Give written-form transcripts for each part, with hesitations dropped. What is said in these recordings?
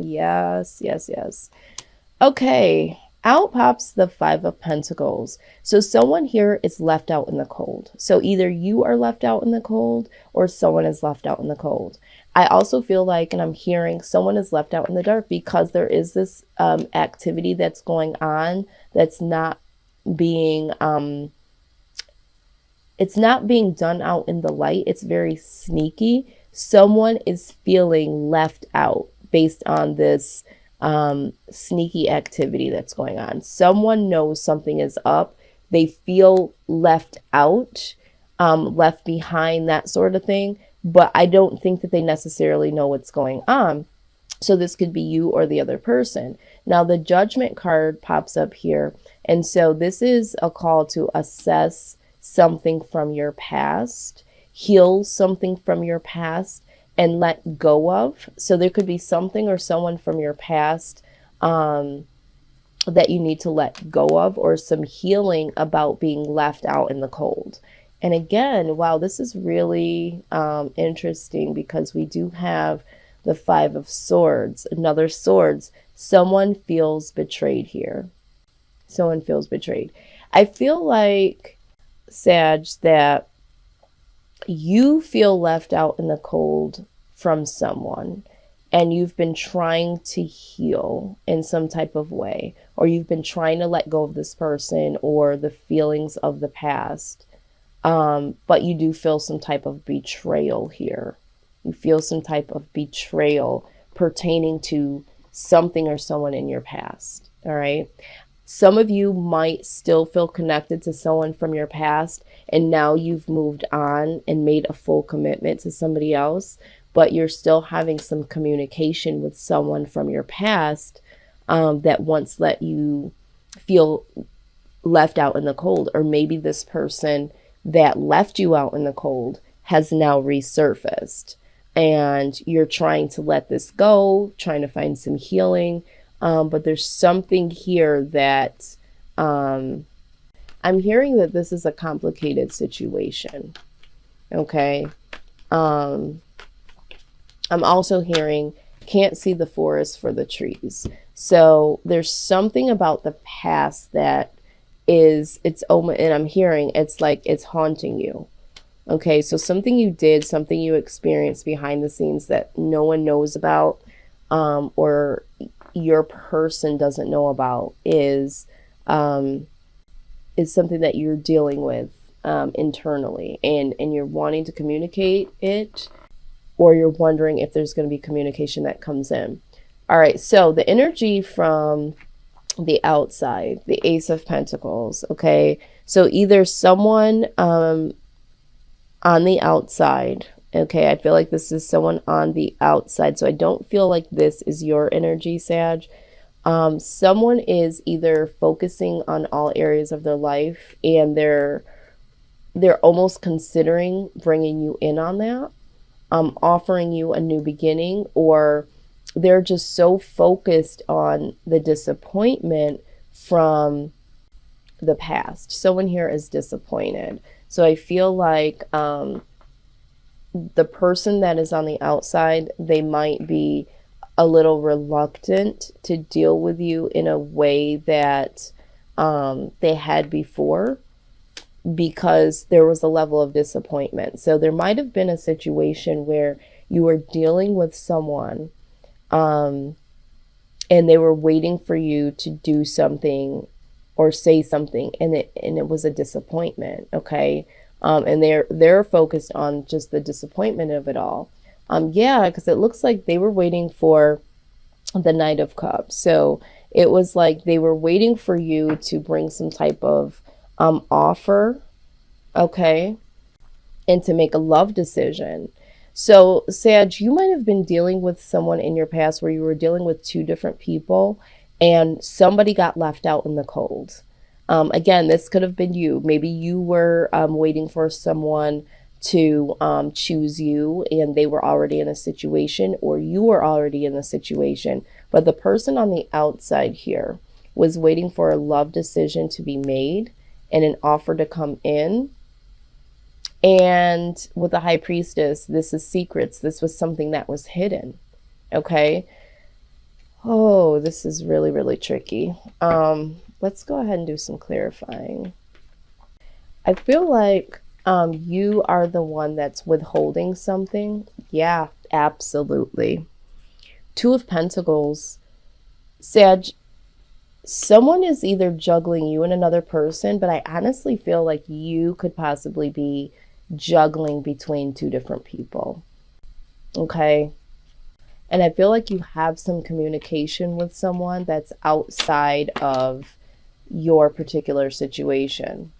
Yes, yes, yes. Okay, out pops the Five of Pentacles. So someone here is left out in the cold. So either you are left out in the cold or someone is left out in the cold. I also feel like, and I'm hearing, someone is left out in the dark because there is this activity that's going on that's not being it's not being done out in the light. It's very sneaky. Someone is feeling left out based on this sneaky activity that's going on. Someone knows something is up. They feel left out, left behind, that sort of thing. But I don't think that they necessarily know what's going on. So this could be you or the other person. Now the Judgment card pops up here. And so this is a call to assess something from your past, heal something from your past, and let go of. So there could be something or someone from your past that you need to let go of, or some healing about being left out in the cold. And again, wow, this is really interesting because we do have the Five of Swords, another swords. Someone feels betrayed here. Someone feels betrayed. I feel like, Sag, that you feel left out in the cold from someone, and you've been trying to heal in some type of way, or you've been trying to let go of this person or the feelings of the past. But you do feel some type of betrayal here. You feel some type of betrayal pertaining to something or someone in your past. All right. Some of you might still feel connected to someone from your past, and now you've moved on and made a full commitment to somebody else, but you're still having some communication with someone from your past that once let you feel left out in the cold. Or maybe this person that left you out in the cold has now resurfaced, and you're trying to let this go, trying to find some healing. But there's something here that I'm hearing that this is a complicated situation. Okay. I'm also hearing can't see the forest for the trees. So there's something about the past that is, and I'm hearing it's like it's haunting you. Okay, so something you did, something you experienced behind the scenes that no one knows about, or your person doesn't know about, is something that you're dealing with internally, and you're wanting to communicate it, or you're wondering if there's going to be communication that comes in. All right, so the energy from the outside, the Ace of Pentacles. Okay, so either someone on the outside. Okay, I feel like this is someone on the outside. So I don't feel like this is your energy, Sag. Someone is either focusing on all areas of their life, and they're almost considering bringing you in on that, offering you a new beginning, or they're just so focused on the disappointment from the past. Someone here is disappointed. So I feel like the person that is on the outside, they might be a little reluctant to deal with you in a way that they had before, because there was a level of disappointment. So there might have been a situation where you were dealing with someone and they were waiting for you to do something or say something, and it was a disappointment. Okay. And they're focused on just the disappointment of it all. Yeah, because it looks like they were waiting for the Knight of Cups. So it was like they were waiting for you to bring some type of offer, okay, and to make a love decision. So Sag, you might have been dealing with someone in your past where you were dealing with two different people, and somebody got left out in the cold. Again, this could have been you. Maybe you were waiting for someone to choose you, and they were already in a situation, or you were already in a situation. But the person on the outside here was waiting for a love decision to be made and an offer to come in. And with the High Priestess, this is secrets. This was something that was hidden. Okay. Oh, this is really, really tricky. Let's go ahead and do some clarifying. I feel like you are the one that's withholding something. Yeah, absolutely. Two of Pentacles. Sag, someone is either juggling you and another person, but I honestly feel like you could possibly be juggling between two different people. Okay. And I feel like you have some communication with someone that's outside of your particular situation.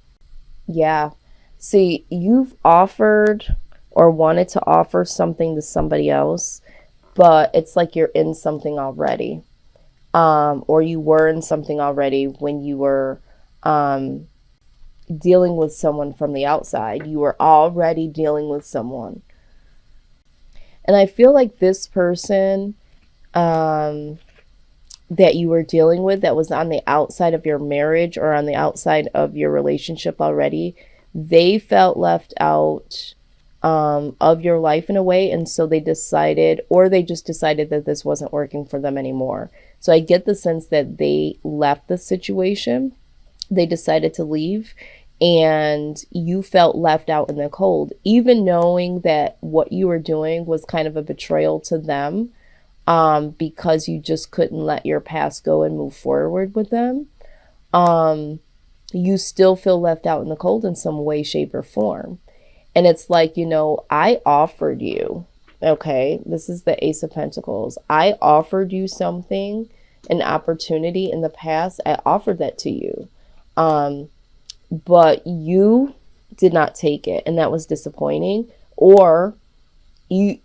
Yeah. See, you've offered or wanted to offer something to somebody else, but it's like you're in something already. Or you were in something already when you were dealing with someone from the outside. You were already dealing with someone. And I feel like this person that you were dealing with that was on the outside of your marriage or on the outside of your relationship already, they felt left out of your life in a way. And so they decided, or they just decided that this wasn't working for them anymore. So I get the sense that they left the situation. They decided to leave and you felt left out in the cold, even knowing that what you were doing was kind of a betrayal to them, because you just couldn't let your past go and move forward with them. You still feel left out in the cold in some way, shape, or form. And it's like, I offered you, okay, this is the Ace of Pentacles. I offered you something, an opportunity in the past. I offered that to you. But you did not take it, and that was disappointing. Or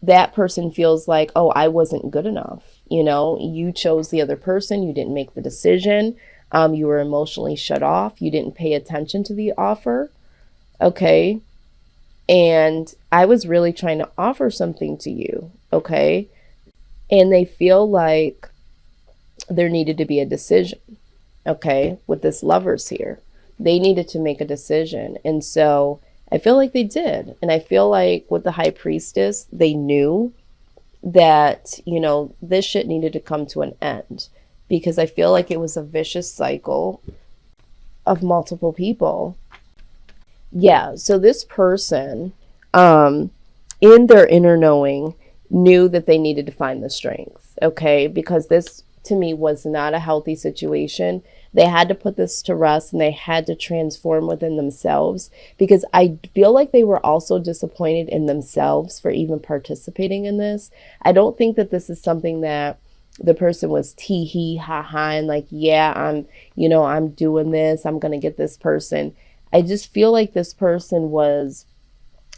that person feels like, oh, I wasn't good enough. You chose the other person. You didn't make the decision. You were emotionally shut off. You didn't pay attention to the offer. Okay. And I was really trying to offer something to you. Okay. And they feel like there needed to be a decision. Okay. With this Lovers here, they needed to make a decision. And so I feel like they did. And I feel like with the High Priestess, they knew that, this shit needed to come to an end, because I feel like it was a vicious cycle of multiple people. Yeah. So this person, in their inner knowing, knew that they needed to find the strength. Okay. Because this to me was not a healthy situation. They had to put this to rest and they had to transform within themselves, because I feel like they were also disappointed in themselves for even participating in this. I don't think that this is something that the person was tee hee ha ha and like, yeah, I'm doing this. I'm going to get this person. I just feel like this person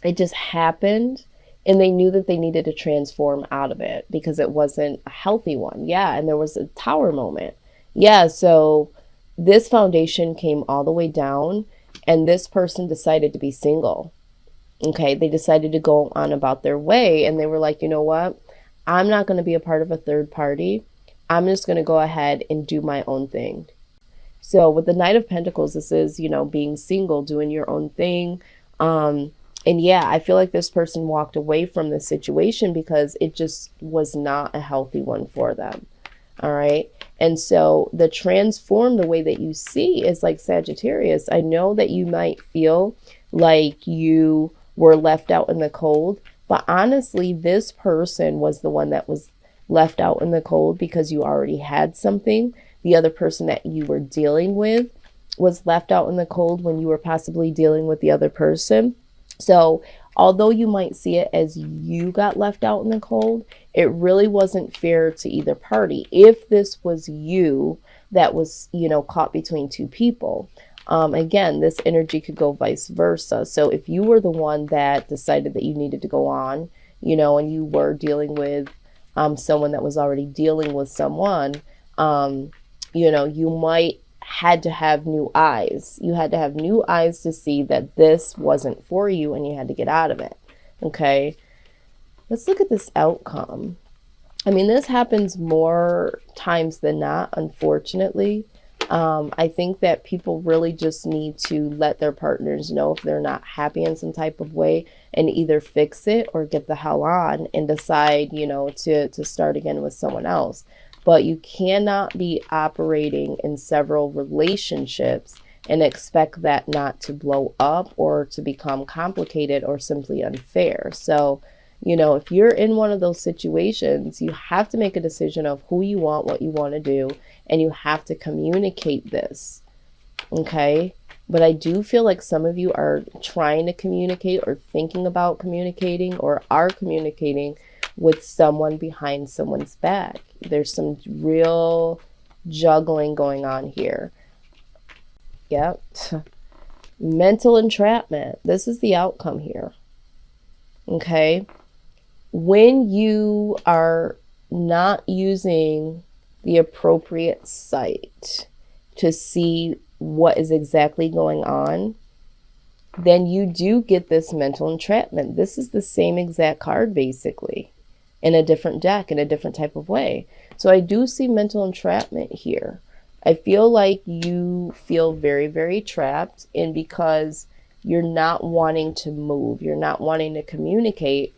it just happened and they knew that they needed to transform out of it because it wasn't a healthy one. Yeah. And there was a tower moment. Yeah. So this foundation came all the way down and this person decided to be single. Okay. They decided to go on about their way and they were like, you know what? I'm not going to be a part of a third party. I'm just going to go ahead and do my own thing. So with the Knight of Pentacles, this is, being single, doing your own thing. And yeah, I feel like this person walked away from this situation because it just was not a healthy one for them. All right. And so the transform, the way that you see is like Sagittarius. I know that you might feel like you were left out in the cold, but honestly, this person was the one that was left out in the cold because you already had something. The other person that you were dealing with was left out in the cold when you were possibly dealing with the other person. So although you might see it as you got left out in the cold, it really wasn't fair to either party. If this was you that was, caught between two people, again, this energy could go vice versa. So if you were the one that decided that you needed to go on, and you were dealing with someone that was already dealing with someone, you might had to have new eyes. You had to have new eyes to see that this wasn't for you and you had to get out of it. Okay. Let's look at this outcome. I mean, this happens more times than not, unfortunately. I think that people really just need to let their partners know if they're not happy in some type of way and either fix it or get the hell on and decide, to start again with someone else. but you cannot be operating in several relationships and expect that not to blow up or to become complicated or simply unfair. So, if you're in one of those situations, you have to make a decision of who you want, what you want to do, and you have to communicate this. Okay? But I do feel like some of you are trying to communicate or thinking about communicating or are communicating with someone behind someone's back. There's some real juggling going on here. Yep. Mental entrapment. This is the outcome here. Okay? When you are not using the appropriate sight to see what is exactly going on, then you do get this mental entrapment. This is the same exact card, basically, in a different deck, in a different type of way. So I do see mental entrapment here. I feel like you feel very, very trapped, and because you're not wanting to move, you're not wanting to communicate,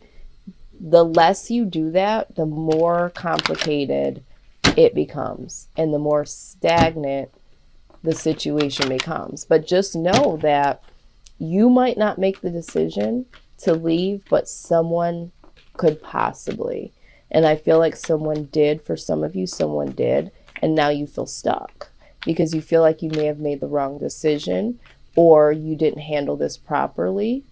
the less you do that, the more complicated it becomes and the more stagnant the situation becomes. But just know that you might not make the decision to leave, but someone could possibly. And I feel like someone did. For some of you, someone did. And now you feel stuck because you feel like you may have made the wrong decision, or you didn't handle this properly.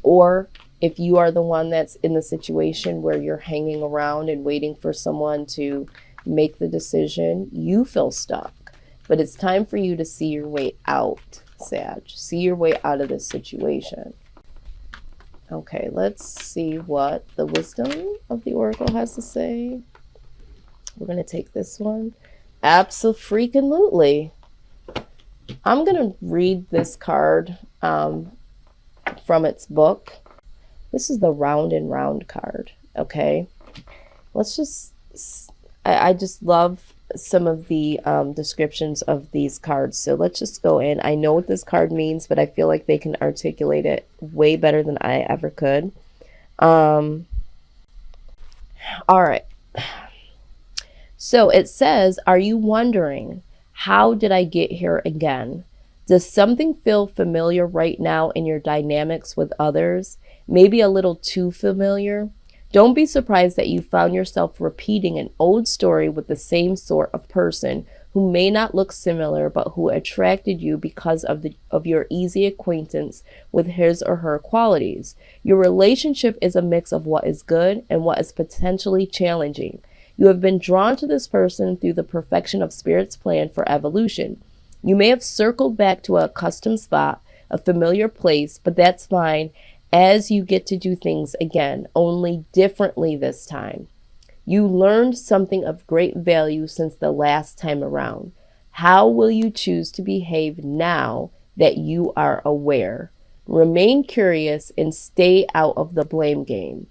Or if you are the one that's in the situation where you're hanging around and waiting for someone to make the decision, you feel stuck. But it's time for you to see your way out, Sag. See your way out of this situation. Okay, let's see what the wisdom of the Oracle has to say. We're going to take this one. Abso-freaking-lutely. I'm going to read this card from its book. This is the Round and Round card, okay? Let's just... I just love some of the descriptions of these cards. So let's just go in. I know what this card means, but I feel like they can articulate it way better than I ever could. All right. So it says, are you wondering, how did I get here again? Does something feel familiar right now in your dynamics with others? Maybe a little too familiar? Don't be surprised that you found yourself repeating an old story with the same sort of person who may not look similar, but who attracted you because of your easy acquaintance with his or her qualities. Your relationship is a mix of what is good and what is potentially challenging. You have been drawn to this person through the perfection of Spirit's plan for evolution. You may have circled back to a custom spot, a familiar place, but that's fine, as you get to do things again, only differently this time. You learned something of great value since the last time around. How will you choose to behave now that you are aware? Remain curious and stay out of the blame game.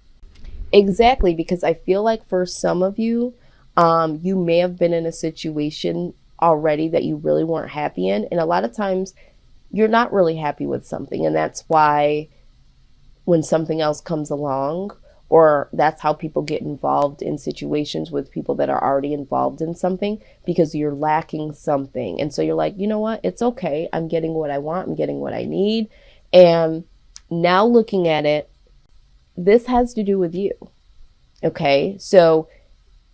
Exactly, because I feel like for some of you, you may have been in a situation already that you really weren't happy in. And a lot of times you're not really happy with something. And that's why when something else comes along, or that's how people get involved in situations with people that are already involved in something, because you're lacking something. And so you're like, you know what? It's okay. I'm getting what I want. I'm getting what I need. And now looking at it, this has to do with you. Okay. So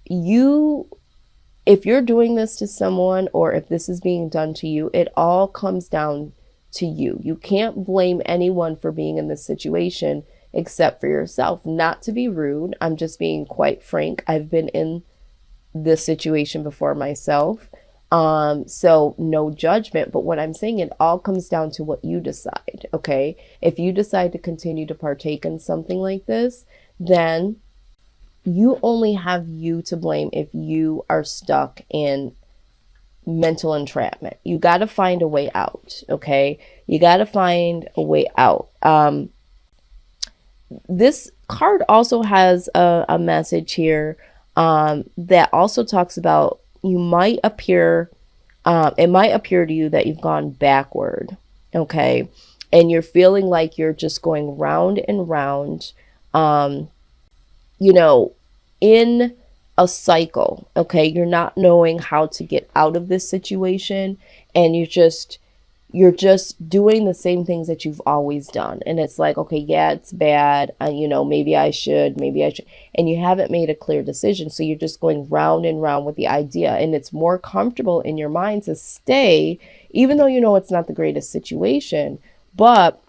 if you're doing this to someone, or if this is being done to you, it all comes down to you. You can't blame anyone for being in this situation except for yourself. Not to be rude, I'm just being quite frank. I've been in this situation before myself. So no judgment, but what I'm saying, it all comes down to what you decide. Okay. If you decide to continue to partake in something like this, then you only have you to blame if you are stuck in mental entrapment. You got to find a way out. Okay. You got to find a way out. This card also has a message here that also talks about it might appear to you that you've gone backward. Okay. And you're feeling like you're just going round and round, in a cycle. Okay, you're not knowing how to get out of this situation, and you're just doing the same things that you've always done. And it's like, okay, yeah, it's bad. Maybe I should. And you haven't made a clear decision. So you're just going round and round with the idea. And it's more comfortable in your mind to stay, even though you know it's not the greatest situation, but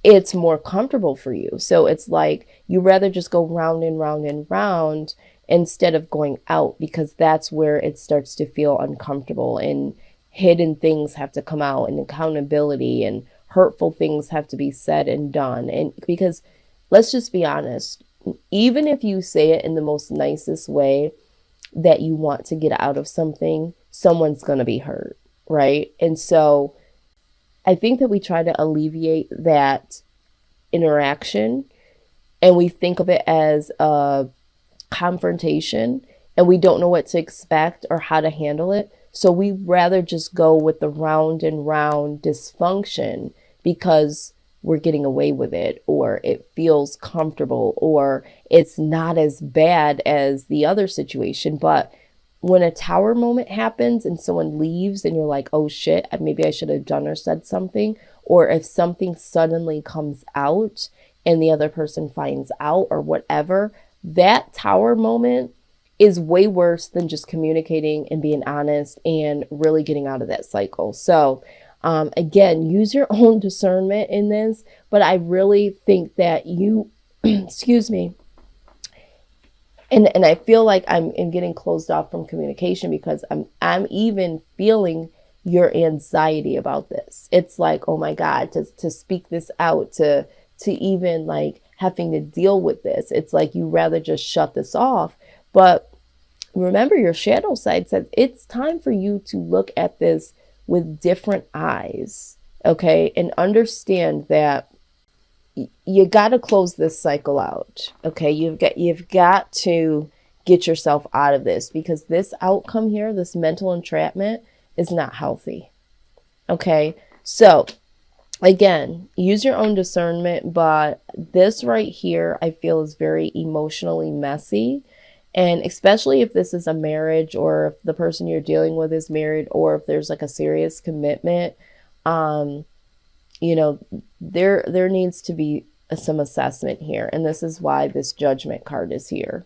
it's more comfortable for you. So it's like you rather just go round and round and round instead of going out, because that's where it starts to feel uncomfortable, and hidden things have to come out, and accountability and hurtful things have to be said and done. And because let's just be honest, even if you say it in the most nicest way that you want to get out of something, someone's going to be hurt, right? And so I think that we try to alleviate that interaction, and we think of it as a confrontation, and we don't know what to expect or how to handle it. So we rather just go with the round and round dysfunction because we're getting away with it, or it feels comfortable, or it's not as bad as the other situation. But when a tower moment happens and someone leaves and you're like, oh shit, maybe I should have done or said something, or if something suddenly comes out and the other person finds out or whatever, that tower moment is way worse than just communicating and being honest and really getting out of that cycle. So again, use your own discernment in this, but I really think that you, excuse me, and I feel like I'm getting closed off from communication because I'm even feeling your anxiety about this. It's like, oh my God, to speak this out, to even like having to deal with this. It's like you rather just shut this off. But remember, your shadow side says it's time for you to look at this with different eyes, okay? And understand that you got to close this cycle out, okay? You've got to get yourself out of this, because this outcome here, this mental entrapment, is not healthy, okay? So again, use your own discernment, but this right here, I feel, is very emotionally messy. And especially if this is a marriage, or if the person you're dealing with is married, or if there's like a serious commitment, there needs to be some assessment here. And this is why this judgment card is here.